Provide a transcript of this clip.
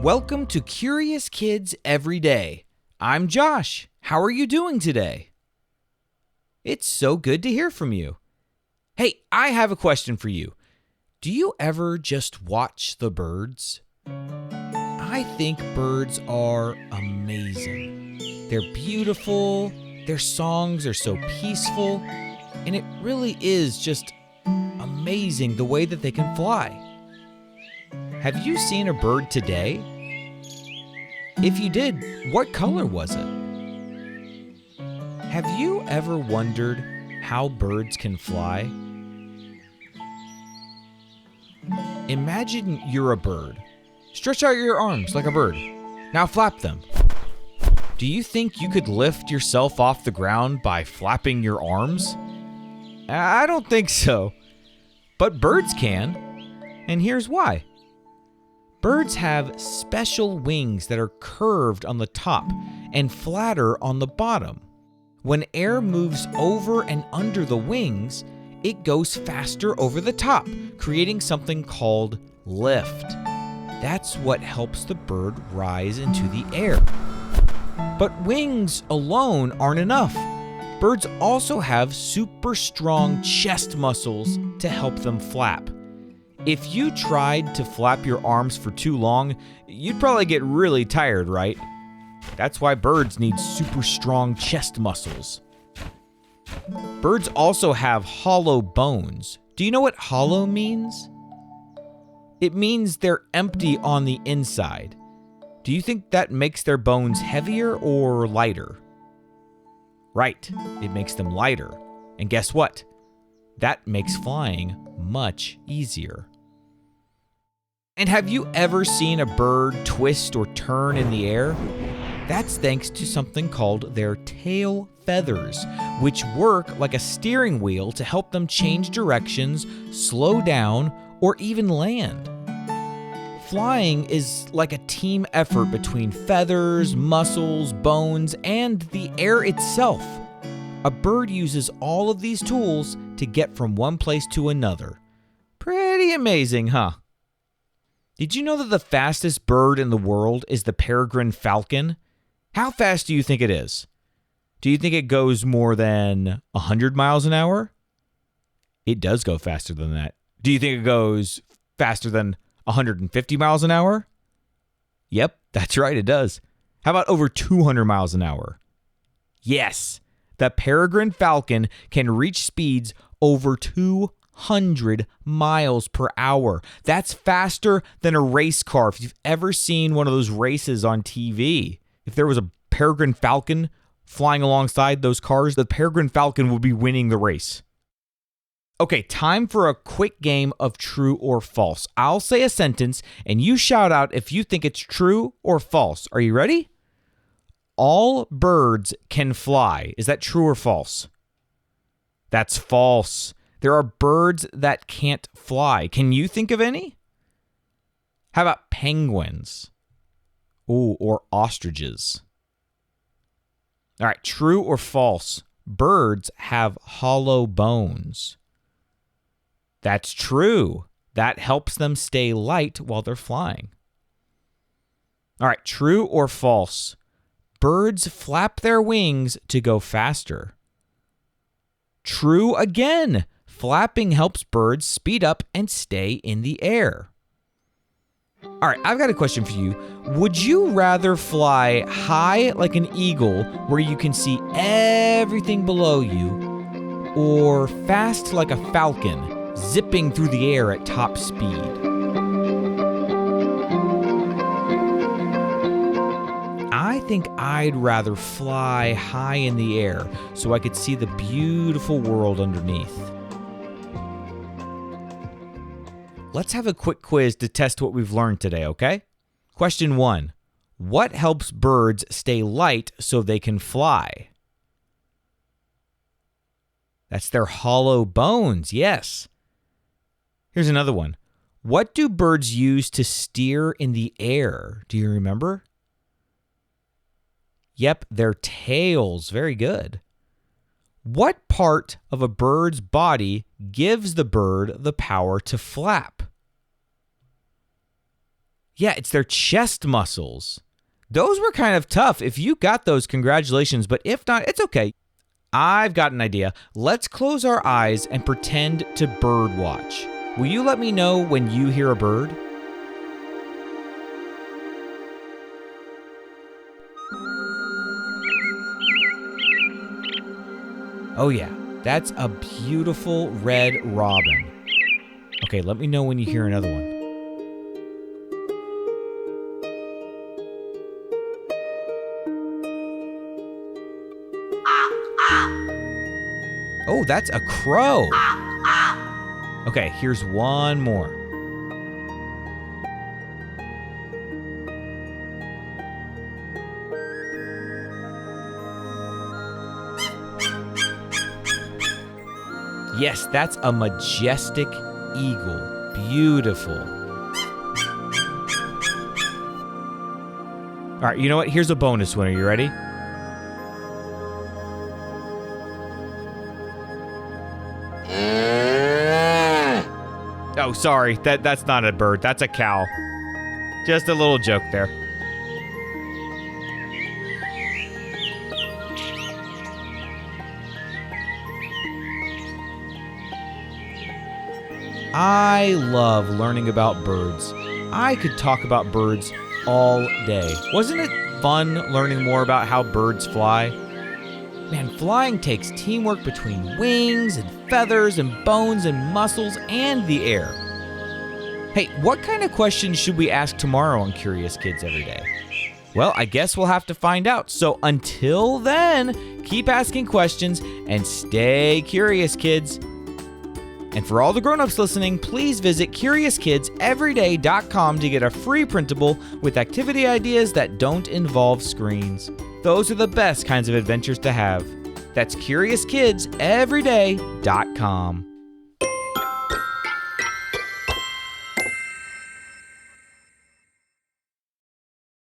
Welcome to Curious Kids Every Day. I'm Josh. How are you doing today? It's so good to hear from you. Hey, I have a question for you. Do you ever just watch the birds? I think birds are amazing. They're beautiful, their songs are so peaceful, and it really is just amazing the way that they can fly. Have you seen a bird today? If you did, what color was it? Have you ever wondered how birds can fly? Imagine you're a bird. Stretch out your arms like a bird. Now flap them. Do you think you could lift yourself off the ground by flapping your arms? I don't think so. But birds can, and here's why. Birds have special wings that are curved on the top and flatter on the bottom. When air moves over and under the wings, it goes faster over the top, creating something called lift. That's what helps the bird rise into the air. But wings alone aren't enough. Birds also have super strong chest muscles to help them flap. If you tried to flap your arms for too long, you'd probably get really tired, right? That's why birds need super strong chest muscles. Birds also have hollow bones. Do you know what hollow means? It means they're empty on the inside. Do you think that makes their bones heavier or lighter? Right, it makes them lighter. And guess what? That makes flying much easier. And have you ever seen a bird twist or turn in the air? That's thanks to something called their tail feathers, which work like a steering wheel to help them change directions, slow down, or even land. Flying is like a team effort between feathers, muscles, bones, and the air itself. A bird uses all of these tools to get from one place to another. Pretty amazing, huh? Did you know that the fastest bird in the world is the peregrine falcon? How fast do you think it is? Do you think it goes more than 100 miles an hour? It does go faster than that. Do you think it goes faster than 150 miles an hour? Yep, that's right, it does. How about over 200 miles an hour? Yes, the peregrine falcon can reach speeds over 200 miles per hour. That's faster than a race car. If you've ever seen one of those races on TV, if there was a peregrine falcon flying alongside those cars, the peregrine falcon would be winning the race. Okay, time for a quick game of true or false. I'll say a sentence, and you shout out if you think it's true or false. Are you ready? All birds can fly. Is that true or false? That's false. There are birds that can't fly. Can you think of any? How about penguins? Ooh, or ostriches. All right, true or false? Birds have hollow bones. That's true. That helps them stay light while they're flying. All right, true or false? Birds flap their wings to go faster. True again. Flapping helps birds speed up and stay in the air. All right, I've got a question for you. Would you rather fly high like an eagle where you can see everything below you, or fast like a falcon, zipping through the air at top speed? I think I'd rather fly high in the air so I could see the beautiful world underneath. Let's have a quick quiz to test what we've learned today, okay? Question 1. What helps birds stay light so they can fly? That's their hollow bones, yes. Here's another one. What do birds use to steer in the air? Do you remember? Yep, their tails. Very good. What part of a bird's body gives the bird the power to flap? Yeah, it's their chest muscles. Those were kind of tough. If you got those, congratulations, but if not, it's okay. I've got an idea. Let's close our eyes and pretend to bird watch. Will you let me know when you hear a bird? Oh yeah, that's a beautiful red robin. Okay, let me know when you hear another one. Oh, that's a crow. Okay, here's one more. Yes, that's a majestic eagle. Beautiful. All right, you know what? Here's a bonus one. Are you ready? Oh, sorry. That's not a bird. That's a cow. Just a little joke there. I love learning about birds. I could talk about birds all day. Wasn't it fun learning more about how birds fly? Man, flying takes teamwork between wings and feathers and bones and muscles and the air. Hey, what kind of questions should we ask tomorrow on Curious Kids Every Day? Well, I guess we'll have to find out. So until then, keep asking questions and stay curious, kids. And for all the grown-ups listening, please visit CuriousKidsEveryday.com to get a free printable with activity ideas that don't involve screens. Those are the best kinds of adventures to have. That's CuriousKidsEveryday.com.